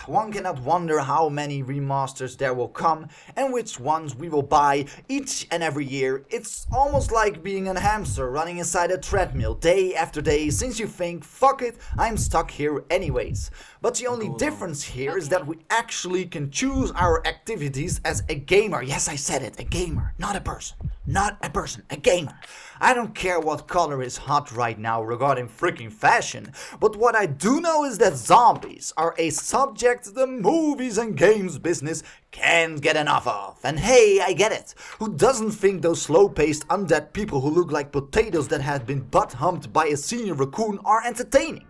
One cannot wonder how many remasters there will come and which ones we will buy each and every year. It's almost like being a hamster running inside a treadmill day after day since you think, fuck it, I'm stuck here anyways. But the only difference here is that we actually can choose our activities as a gamer. Yes, I said it, a gamer, not a person. Not a person, a gamer. I don't care what color is hot right now regarding freaking fashion, but what I do know is that zombies are a subject the movies and games business can't get enough of. And hey, I get it. Who doesn't think those slow-paced undead people who look like potatoes that have been butt-humped by a senior raccoon are entertaining?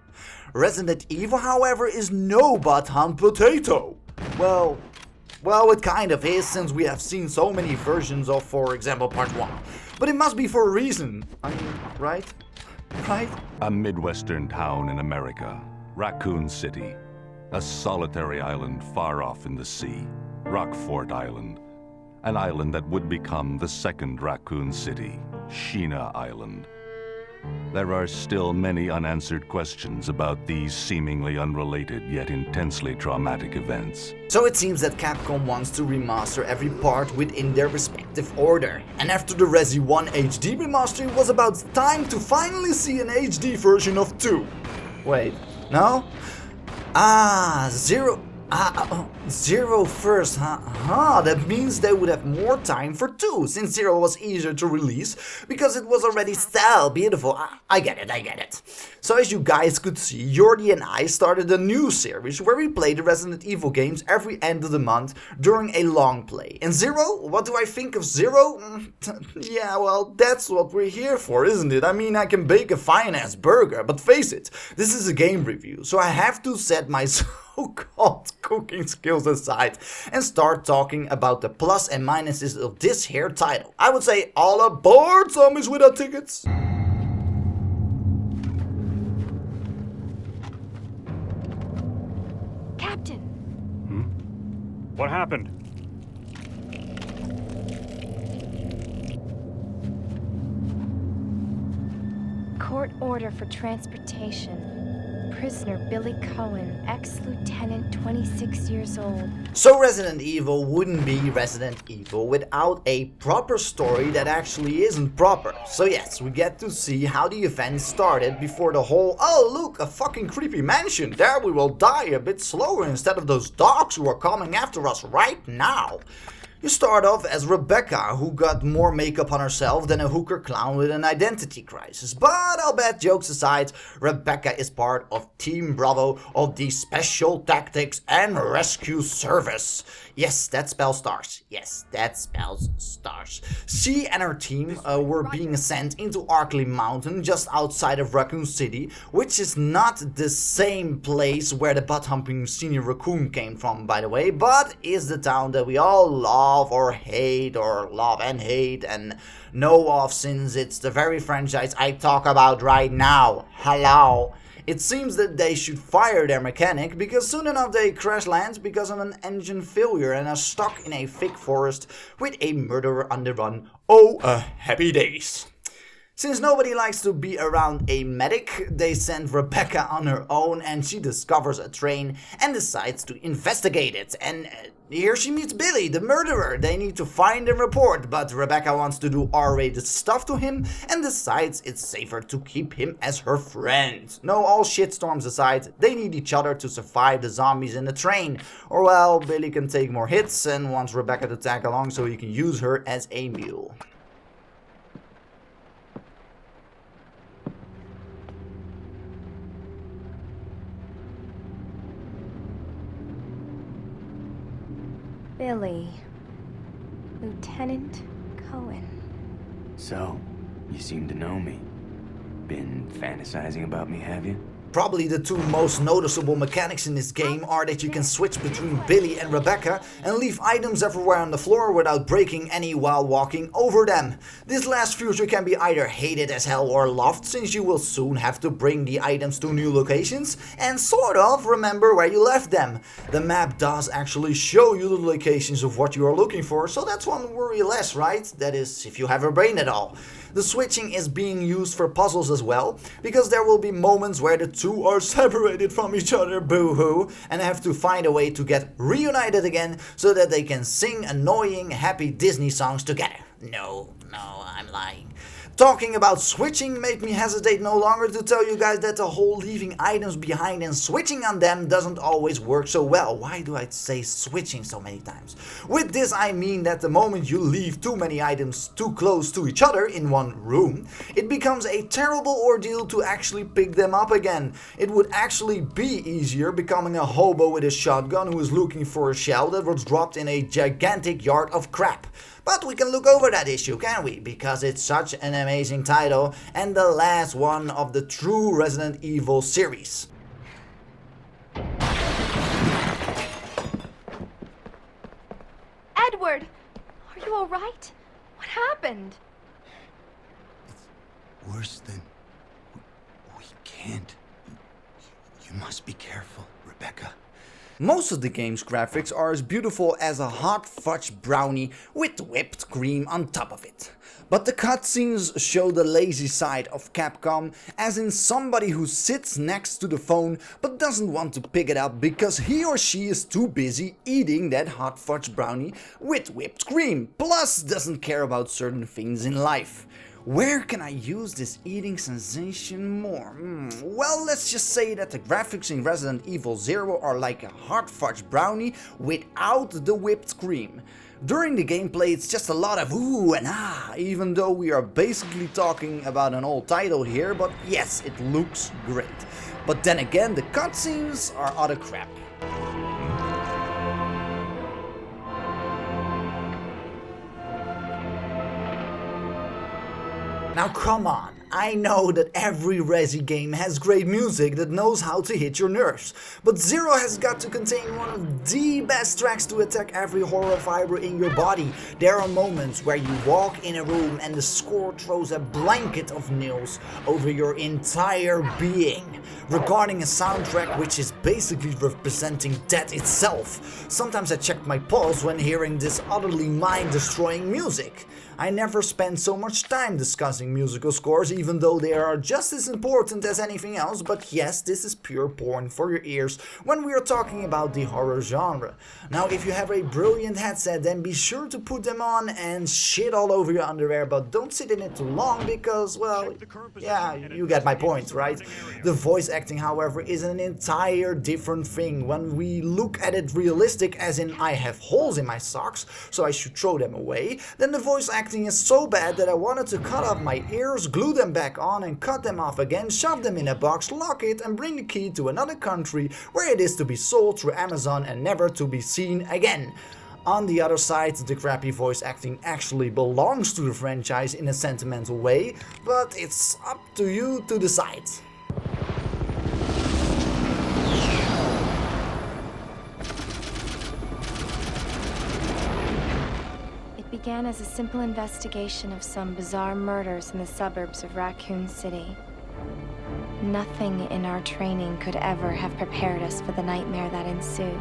Resident Evil, however, is no butt-humped potato. Well, it kind of is, since we have seen so many versions of, for example, Part 1. But it must be for a reason. I mean, right? Right? A Midwestern town in America, Raccoon City. A solitary island far off in the sea, Rockfort Island. An island that would become the second Raccoon City, Sheena Island. There are still many unanswered questions about these seemingly unrelated yet intensely traumatic events. So it seems that Capcom wants to remaster every part within their respective order. And after the Resi 1 HD remaster, it was about time to finally see an HD version of 2. Wait, no? Zero first, huh? That means they would have more time for 2, since 0 was easier to release, because it was already so beautiful. I get it. So as you guys could see, Jordi and I started a new series where we play the Resident Evil games every end of the month during a long play. And 0? What do I think of 0? Yeah, well, that's what we're here for, isn't it? I mean, I can bake a fine-ass burger, but face it, this is a game review, so I have to set my so-called cooking skills aside and start talking about the plus and minuses of this here title. I would say all aboard, zombies without tickets! Captain! What happened? Court order for transportation. Prisoner Billy Cohen, ex-lieutenant, 26 years old. So Resident Evil wouldn't be Resident Evil without a proper story that actually isn't proper. So yes, we get to see how the event started before the whole, oh look, a fucking creepy mansion, there we will die a bit slower instead of those dogs who are coming after us right now. You start off as Rebecca, who got more makeup on herself than a hooker clown with an identity crisis. But I'll bet, jokes aside, Rebecca is part of Team Bravo of the Special Tactics and Rescue Service. Yes, that spells stars. Yes, that spells stars. She and her team were being sent into Arkley Mountain just outside of Raccoon City, which is not the same place where the butt-humping senior raccoon came from, by the way, but is the town that we all love or hate, or love and hate and know of, since it's the very franchise I talk about right now. Hello. It seems that they should fire their mechanic, because soon enough they crash land because of an engine failure and are stuck in a thick forest with a murderer on the run. Oh, happy days. Since nobody likes to be around a medic, they send Rebecca on her own, and she discovers a train and decides to investigate it. And here she meets Billy, the murderer. They need to find and report, but Rebecca wants to do R-rated stuff to him and decides it's safer to keep him as her friend. No, all shitstorms aside, they need each other to survive the zombies in the train. Or well, Billy can take more hits and wants Rebecca to tag along so he can use her as a mule. Billy. Lieutenant Cohen. So, you seem to know me. Been fantasizing about me, have you? Probably the two most noticeable mechanics in this game are that you can switch between Billy and Rebecca and leave items everywhere on the floor without breaking any while walking over them. This last feature can be either hated as hell or loved, since you will soon have to bring the items to new locations and sort of remember where you left them. The map does actually show you the locations of what you are looking for, so that's one worry less, right? That is, if you have a brain at all. The switching is being used for puzzles as well, because there will be moments where the two are separated from each other, boo-hoo, and have to find a way to get reunited again so that they can sing annoying, happy Disney songs together. No, I'm lying. Talking about switching made me hesitate no longer to tell you guys that the whole leaving items behind and switching on them doesn't always work so well. Why do I say switching so many times? With this I mean that the moment you leave too many items too close to each other in one room, it becomes a terrible ordeal to actually pick them up again. It would actually be easier becoming a hobo with a shotgun who is looking for a shell that was dropped in a gigantic yard of crap. But we can look over that issue, can't we? Because it's such an amazing title and the last one of the true Resident Evil series. Edward! Are you alright? What happened? It's worse than... We can't. You must be careful, Rebecca. Most of the game's graphics are as beautiful as a hot fudge brownie with whipped cream on top of it. But the cutscenes show the lazy side of Capcom, as in somebody who sits next to the phone but doesn't want to pick it up because he or she is too busy eating that hot fudge brownie with whipped cream, plus doesn't care about certain things in life. Where can I use this eating sensation more? Well, let's just say that the graphics in Resident Evil 0 are like a hot fudge brownie without the whipped cream. During the gameplay it's just a lot of ooh and ah, even though we are basically talking about an old title here, but yes, it looks great. But then again, the cutscenes are utter crap. Now come on, I know that every Resi game has great music that knows how to hit your nerves, but Zero has got to contain one of the best tracks to attack every horror fiber in your body. There are moments where you walk in a room and the score throws a blanket of nails over your entire being, regarding a soundtrack which is basically representing death itself. Sometimes I check my pulse when hearing this utterly mind-destroying music. I never spend so much time discussing musical scores, even though they are just as important as anything else, but yes, this is pure porn for your ears when we are talking about the horror genre. Now, if you have a brilliant headset, then be sure to put them on and shit all over your underwear, but don't sit in it too long because, well, yeah, you get my point, right? The voice acting, however, is an entire different thing. When we look at it realistic, as in I have holes in my socks, so I should throw them away, then the voice acting is so bad that I wanted to cut off my ears, glue them back on and cut them off again, shove them in a box, lock it and bring the key to another country where it is to be sold through Amazon and never to be seen again. On the other side, the crappy voice acting actually belongs to the franchise in a sentimental way, but it's up to you to decide. It began as a simple investigation of some bizarre murders in the suburbs of Raccoon City. Nothing in our training could ever have prepared us for the nightmare that ensued.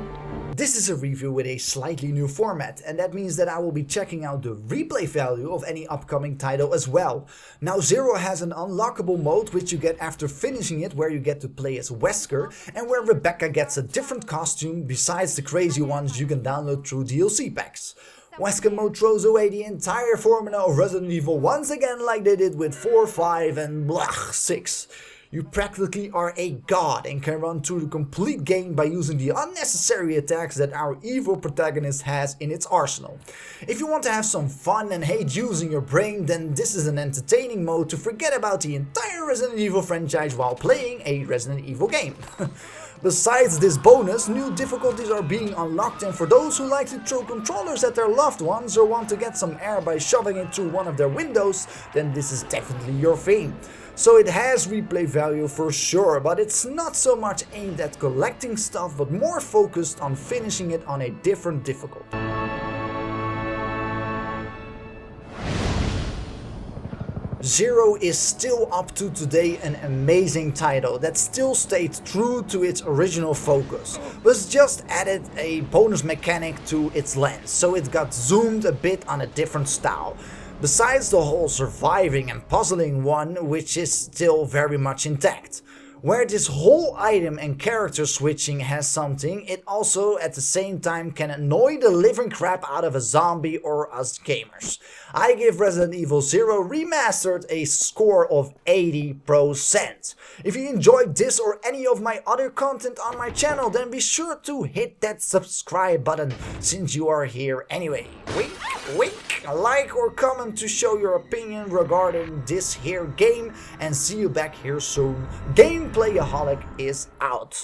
This is a review with a slightly new format, and that means that I will be checking out the replay value of any upcoming title as well. Now, Zero has an unlockable mode which you get after finishing it, where you get to play as Wesker and where Rebecca gets a different costume besides the crazy ones you can download through DLC packs. Wesker mode throws away the entire formula of Resident Evil once again, like they did with 4, 5 and 6. You practically are a god and can run through the complete game by using the unnecessary attacks that our evil protagonist has in its arsenal. If you want to have some fun and hate using your brain, then this is an entertaining mode to forget about the entire Resident Evil franchise while playing a Resident Evil game. Besides this bonus, new difficulties are being unlocked, and for those who like to throw controllers at their loved ones or want to get some air by shoving it through one of their windows, then this is definitely your thing. So it has replay value for sure, but it's not so much aimed at collecting stuff, but more focused on finishing it on a different difficulty. Zero is still up to today an amazing title that still stayed true to its original focus, but just added a bonus mechanic to its lens, so it got zoomed a bit on a different style. besides the whole surviving and puzzling one, which is still very much intact. Where this whole item and character switching has something, it also at the same time can annoy the living crap out of a zombie or us gamers. I give Resident Evil 0 Remastered a score of 80%. If you enjoyed this or any of my other content on my channel, then be sure to hit that subscribe button since you are here anyway. Wink, wink. Like or comment to show your opinion regarding this here game, and see you back here soon. Gameplayaholic is out.